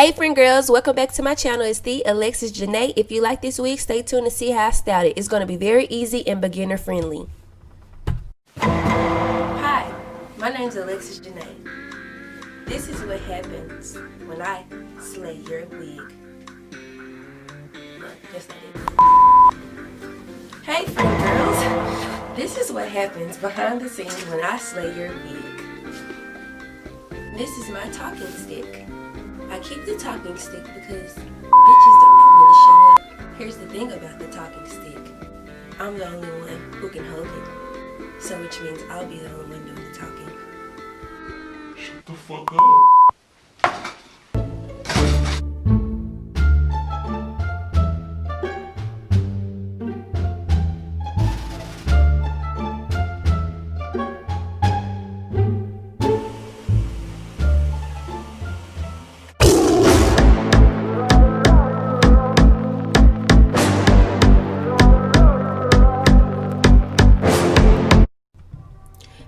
Hey friend girls, welcome back to my channel. It's the Alexis Janae. If you like this wig, stay tuned to see how I styled it. It's going to be very easy and beginner friendly. Hi, my name's Alexis Janae. This is what happens when I slay your wig. No, that's not it. Hey friend girls, this is what happens behind the scenes when I slay your wig. This is my talking stick. I keep the talking stick because bitches don't know when to shut up. Here's the thing about the talking stick. I'm the only one who can hold it. So which means I'll be the only one doing the talking. Shut the fuck up.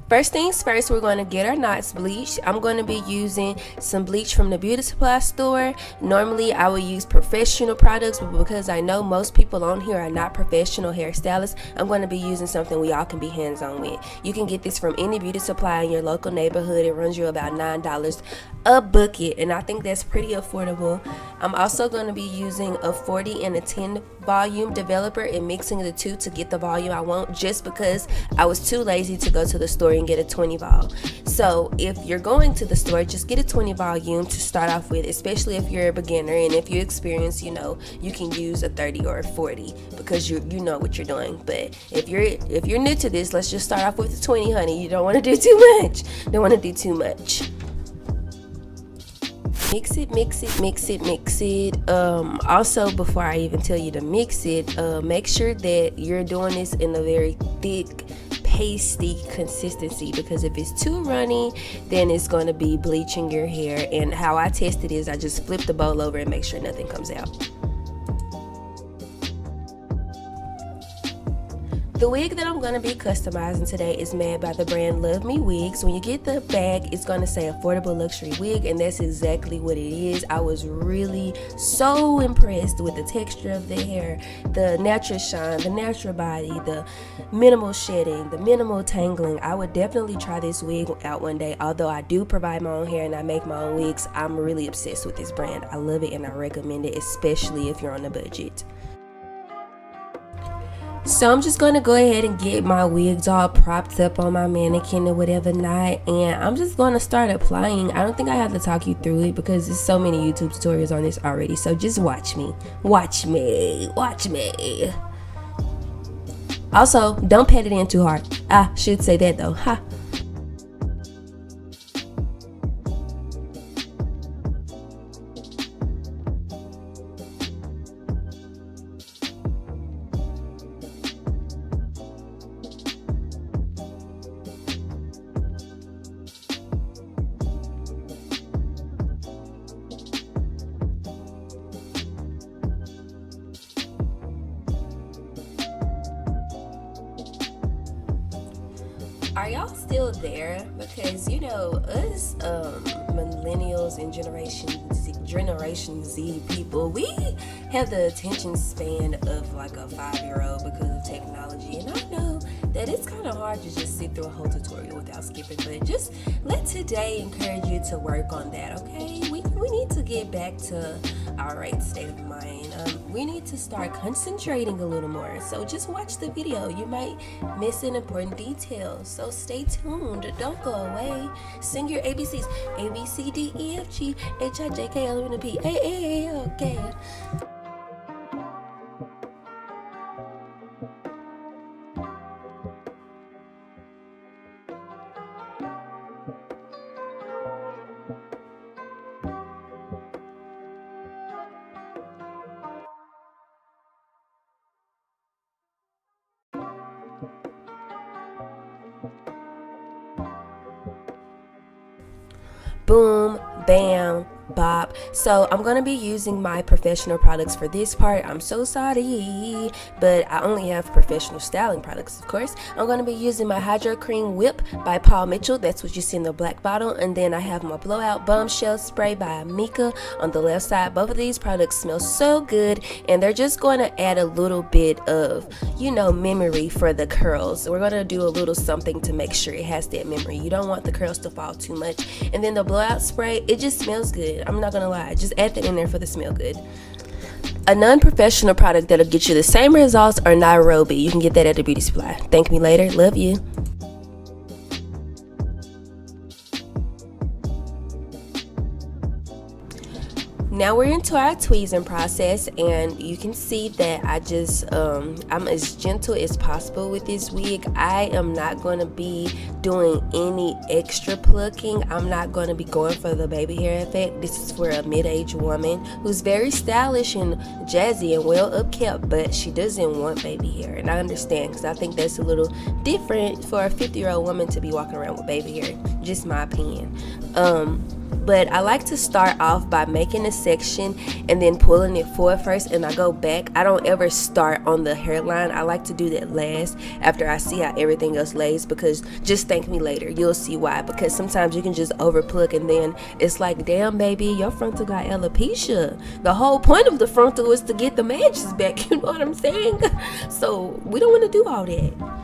First things first, we're going to get our knots bleached. I'm going to be using some bleach from the beauty supply store. Normally I would use professional products, but because I know most people on here are not professional hairstylists, I'm going to be using something we all can be hands-on with. You can get this from any beauty supply in your local neighborhood. It runs you about $9 a bucket, and I think that's pretty affordable. I'm also going to be using a 40 and a 10 volume developer and mixing the two to get the volume I want, just because I was too lazy to go to the store and get a 20 vol. So if you're going to the store, just get a 20 volume to start off with, especially if you're a beginner, and if you're experienced, you know, you can use a 30 or a 40 because you know what you're doing. But if you're new to this, let's just start off with the 20, honey. You don't want to do too much. Don't want to do too much. Mix it, mix it, mix it, mix it. Also, before I even tell you to mix it, make sure that you're doing this in a very thick, pasty consistency, because if it's too runny, then it's going to be bleaching your hair. And how I test it is I just flip the bowl over and make sure nothing comes out. The wig that I'm going to be customizing today is made by the brand Love Me Wigs. When you get the bag, it's going to say affordable luxury wig, and that's exactly what it is. I was really so impressed with the texture of the hair, the natural shine, the natural body, the minimal shedding, the minimal tangling. I would definitely try this wig out one day. Although I do provide my own hair and I make my own wigs, I'm really obsessed with this brand. I love it and I recommend it, especially if you're on a budget. So I'm just going to go ahead and get my wigs all propped up on my mannequin or whatever not, and I'm just going to start applying. I don't think I have to talk you through it because there's so many YouTube tutorials on this already, so just watch me. Watch me. Watch me. Also, don't pat it in too hard. I should say that though. Ha. Are y'all still there? Because you know us millennials and Generation Z people, we have the attention span of like a 5-year-old because of technology, and I know that it's kind of hard to just sit through a whole tutorial without skipping, but just let today encourage you to work on that. Okay, we need to get back to our right state of mind. We need to start concentrating a little more, so just watch the video. You might miss an important detail, so stay tuned. Don't go away. Sing your ABCs. A, B, C, D, E, F, G, H, I, J, K, L, M, N, P, A, A, A, okay. Boom, bam, bob. So I'm going to be using my professional products for this part. I'm so sorry, but I only have professional styling products, of course. I'm going to be using my Hydro Cream Whip by Paulmitchell. That's what you see in the black bottle. And then I have my Blowout Bombshell Spray by Amika on the left side. Both of these products smell so good, and they're just going to add a little bit of, you know, memory for the curls. We're going to do a little something to make sure it has that memory. You don't want the curls to fall too much. And then the blowout spray, it just smells good. I'm not gonna lie, just add that in there for the smell good. A non-professional product that'll get you the same results are Nairobi. You can get that at the beauty supply. Thank me later. Love you. Now we're into our tweezing process, and you can see that I'm as gentle as possible with this wig. I am not going to be doing any extra plucking. I'm not going to be going for the baby hair effect. This is for a mid-aged woman who's very stylish and jazzy and well upkept, but she doesn't want baby hair. And I understand, because I think that's a little different for a 50-year-old woman to be walking around with baby hair. Just my opinion. But I like to start off by making a section and then pulling it forward first, and I go back. I don't ever start on the hairline. I like to do that last after I see how everything else lays, because just thank me later. You'll see why. Because sometimes you can just over pluck, and then it's like, damn baby, your frontal got alopecia. The whole point of the frontal is to get the edges back. You know what I'm saying? So we don't want to do all that.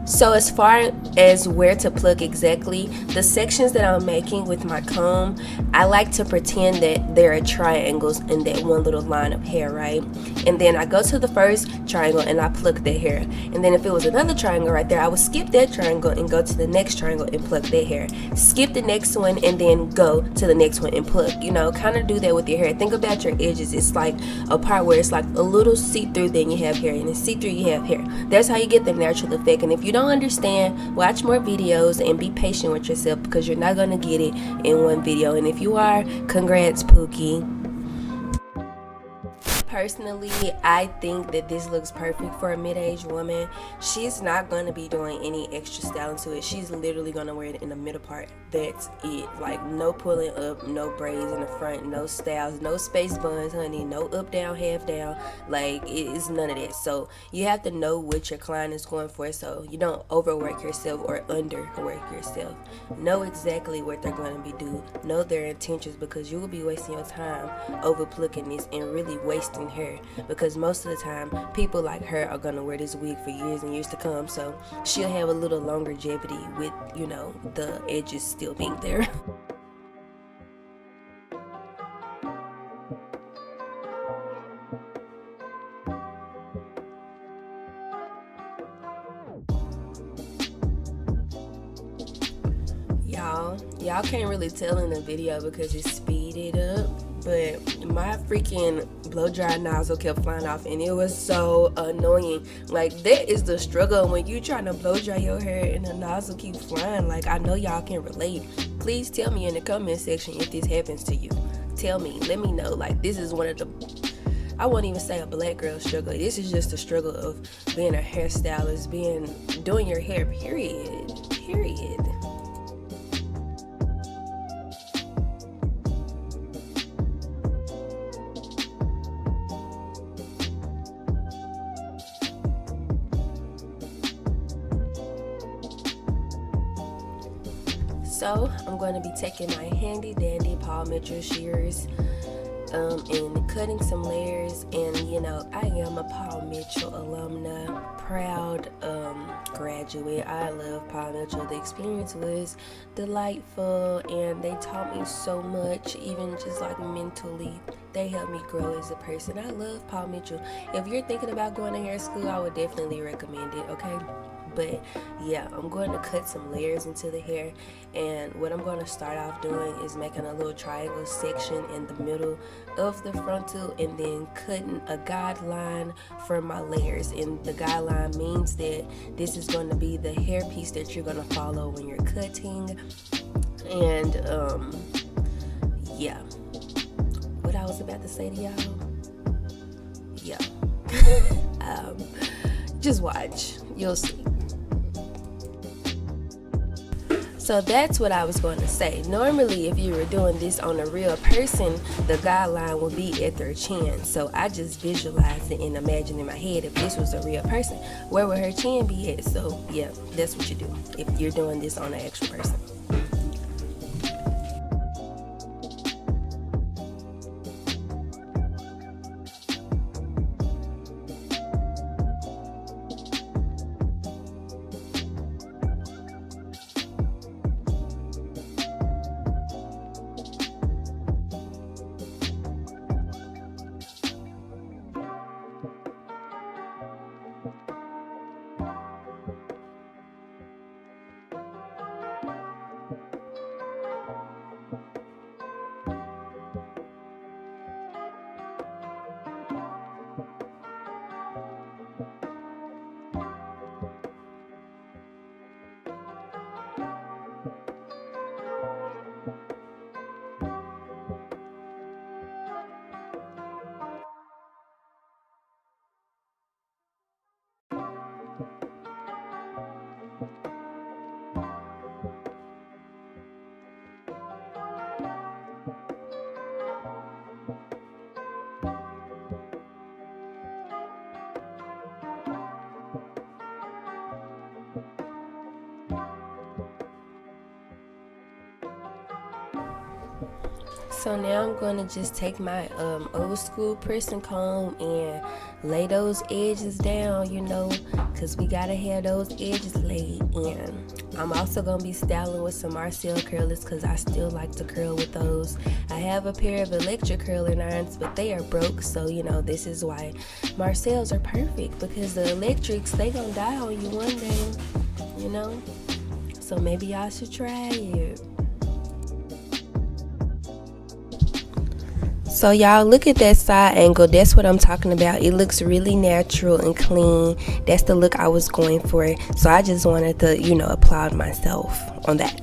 So as far as where to pluck exactly, the sections that I'm making with my comb, I like to pretend that there are triangles in that one little line of hair, right? And then I go to the first triangle and I pluck that hair. And then if it was another triangle right there, I would skip that triangle and go to the next triangle and pluck that hair. Skip the next one and then go to the next one and pluck. You know, kind of do that with your hair. Think about your edges. It's like a part where it's like a little see-through, then you have hair, and then see-through you have hair. That's how you get the natural effect. And if you don't understand, watch more videos and be patient with yourself, because you're not going to get it in one video. And if you are, congrats, Pookie. Personally, I think that this looks perfect for a mid-aged woman. She's not going to be doing any extra styling to it. She's literally going to wear it in the middle part. That's it. Like, no pulling up, no braids in the front, no styles, no space buns, honey, no up, down, half down. Like, it's none of that. So you have to know what your client is going for, so you don't overwork yourself or underwork yourself. Know exactly what they're going to be doing. Know their intentions, because you will be wasting your time over plucking this and really wasting hair, because most of the time people like her are gonna wear this wig for years and years to come, so she'll have a little longevity with, you know, the edges still being there. Y'all can't really tell in the video because it's speeded up, but my freaking blow dry nozzle kept flying off, and it was so annoying. Like, that is the struggle when you trying to blow dry your hair and the nozzle keeps flying. Like, I know y'all can relate. Please tell me in the comment section if this happens to you. Tell me, let me know. Like, this is one of the, I won't even say a black girl struggle. This is just a struggle of being a hairstylist, doing your hair, period. So I'm going to be taking my handy dandy Paulmitchell shears. and cutting some layers. And you know, I am a Paulmitchell alumna, proud graduate. I love Paulmitchell. The experience was delightful, and they taught me so much, even just like mentally. They helped me grow as a person. I love Paulmitchell. If you're thinking about going to hair school, I would definitely recommend it, okay? But yeah, I'm going to cut some layers into the hair, and what I'm going to start off doing is making a little triangle section in the middle of the frontal, and then cutting a guideline for my layers. And the guideline means that this is going to be the hair piece that you're going to follow when you're cutting. And yeah, what I was about to say to y'all, yeah. Just watch, you'll see. So that's what I was going to say. Normally, if you were doing this on a real person, the guideline would be at their chin. So I just visualized it and imagined in my head, if this was a real person, where would her chin be at? So yeah, that's what you do if you're doing this on an actual person. So now I'm going to just take my old school pressing comb and lay those edges down, you know, because we got to have those edges laid in. I'm also going to be styling with some Marcel curlers because I still like to curl with those. I have a pair of electric curling irons, but they are broke, so you know, this is why Marcels are perfect, because the electrics, they going to die on you one day, you know. So maybe y'all should try it. So y'all, look at that side angle. That's what I'm talking about. It looks really natural and clean. That's the look I was going for. So I just wanted to, you know, applaud myself on that.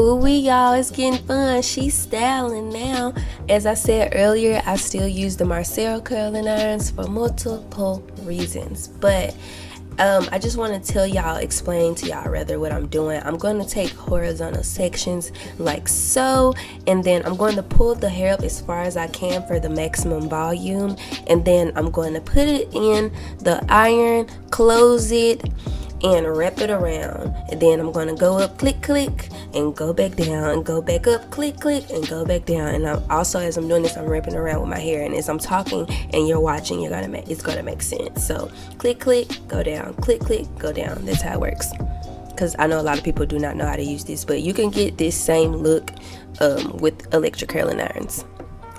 Ooh, y'all, it's getting fun. She's styling now. As I said earlier, I still use the Marcel curling irons for multiple reasons. But I just want to explain to y'all rather what I'm doing. I'm going to take horizontal sections like so, and then I'm going to pull the hair up as far as I can for the maximum volume, and then I'm going to put it in the iron, close it, and wrap it around. And then I'm going to go up, click, click, and go back down, and go back up, click, click, and go back down. And I'm also, as I'm doing this, I'm wrapping around with my hair, and as I'm talking and you're watching, it's gonna make sense. So click, click, go down, click, click, go down. That's how it works. because I know a lot of people do not know how to use this, but you can get this same look with electric curling irons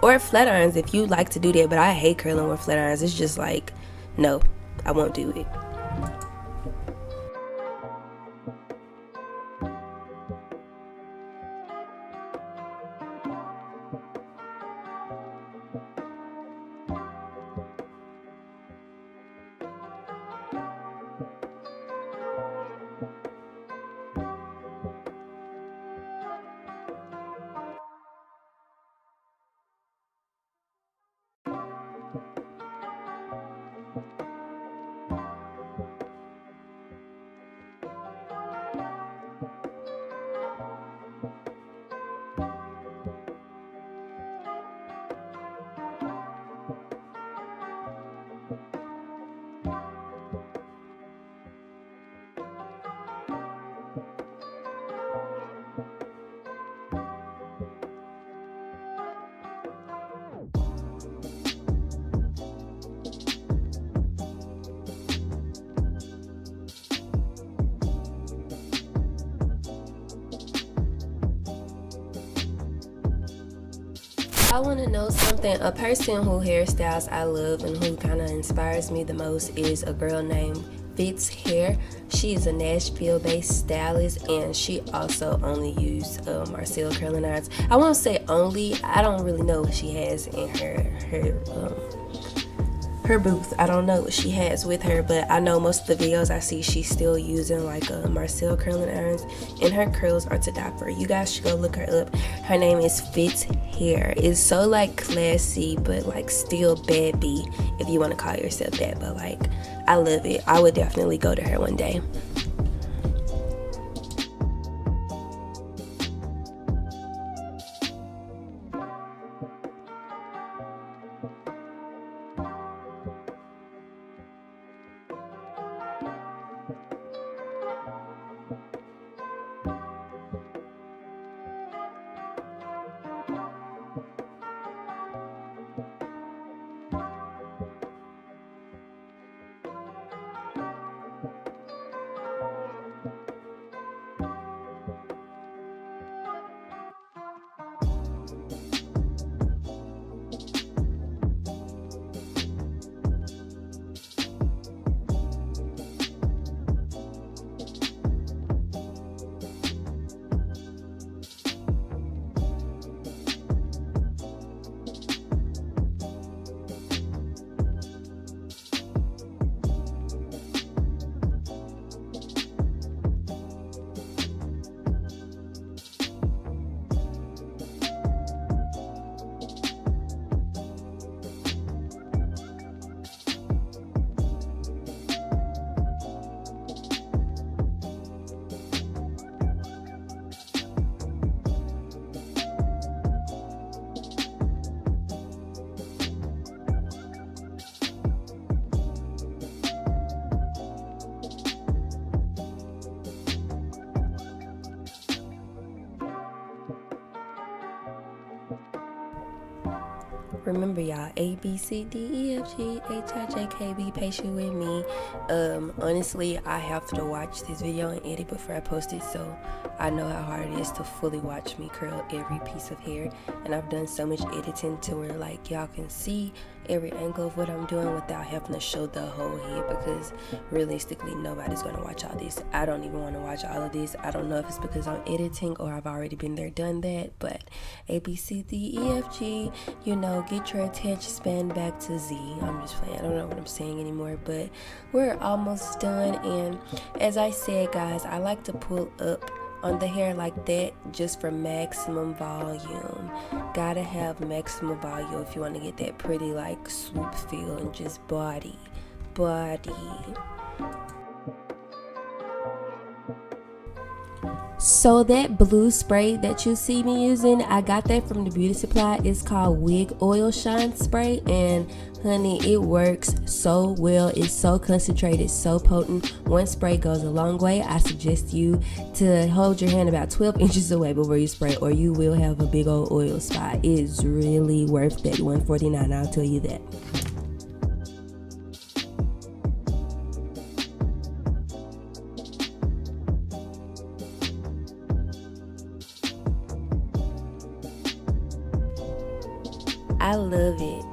or flat irons if you like to do that. But I hate curling with flat irons. It's just like, no, I won't do it. I want to know something. A person who hairstyles I love and who kind of inspires me the most is a girl named Fitz Hair. She is a Nashville-based stylist, and she also only uses Marcel curling irons. I won't say only. I don't really know what she has in her booth. I don't know what she has with her, but I know most of the videos I see she's still using like Marcel curling irons, and her curls are to die for. You guys should go look her up. Her name is Fitz Hair. It's so like classy but like still baby, if you want to call yourself that, but like I love it. I would definitely go to her one day. Remember, y'all, A, B, C, D, E, F, G, H, I, J, K, be patient with me. Honestly, I have to watch this video and edit before I post it, so I know how hard it is to fully watch me curl every piece of hair. And I've done so much editing to where like y'all can see every angle of what I'm doing without having to show the whole head, because realistically nobody's going to watch all this. I don't even want to watch all of this. I don't know if it's because I'm editing or I've already been there, done that, but A, B, C, D, E, F, G, you know, get your attention span back to Z. I'm just playing. I don't know what I'm saying anymore, but we're almost done. And as I said, guys, I like to pull up on the hair like that just for maximum volume. Gotta have maximum volume if you want to get that pretty like swoop feel and just body. So that blue spray that you see me using, I got that from the beauty supply. It's called Wig Oil Shine Spray, and honey, it works so well. It's so concentrated, so potent. One spray goes a long way. I suggest you to hold your hand about 12 inches away before you spray, or you will have a big old oil spot. It is really worth that $149, I'll tell you that. I love it.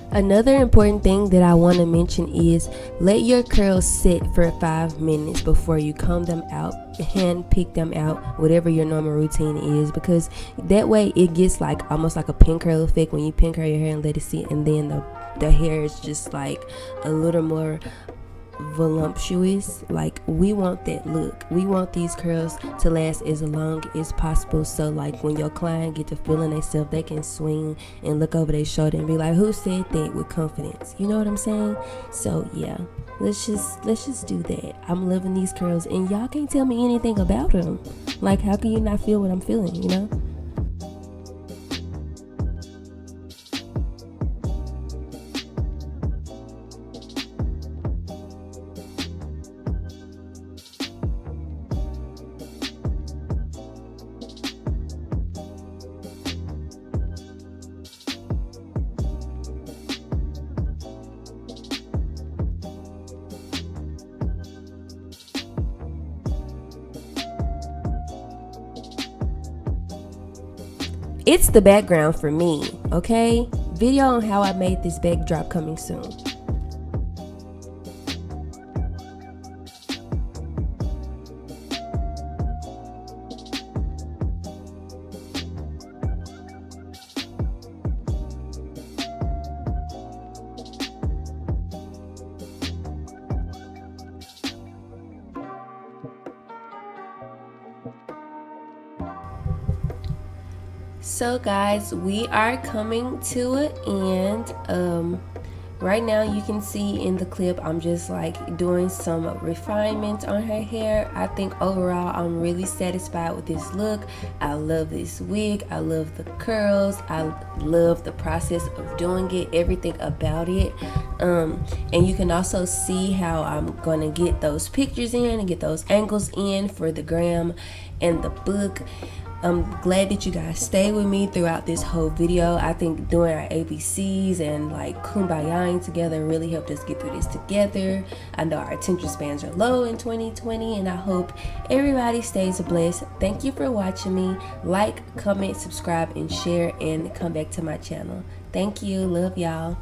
Another important thing that I want to mention is let your curls sit for 5 minutes before you comb them out, hand pick them out, whatever your normal routine is, because that way it gets like almost like a pin curl effect when you pin curl your hair and let it sit, and then the hair is just like a little more voluptuous. Like, we want that look. We want these curls to last as long as possible, so like when your client get to feeling themselves, they can swing and look over their shoulder and be like, who said that, with confidence. You know what I'm saying? So yeah, let's just do that. I'm loving these curls, and y'all can't tell me anything about them. Like, how can you not feel what I'm feeling, you know? It's the background for me, okay? Video on how I made this backdrop coming soon. So guys, we are coming to an end. Right now you can see in the clip I'm just like doing some refinement on her hair. I think overall I'm really satisfied with this look. I love this wig, I love the curls, I love the process of doing it, everything about it. And you can also see how I'm gonna get those pictures in and get those angles in for the gram and the book. I'm glad that you guys stayed with me throughout this whole video. I think doing our ABCs and like kumbayaing together really helped us get through this together. I know our attention spans are low in 2020, and I hope everybody stays blessed. Thank you for watching me. Like, comment, subscribe, and share, and come back to my channel. Thank you. Love y'all.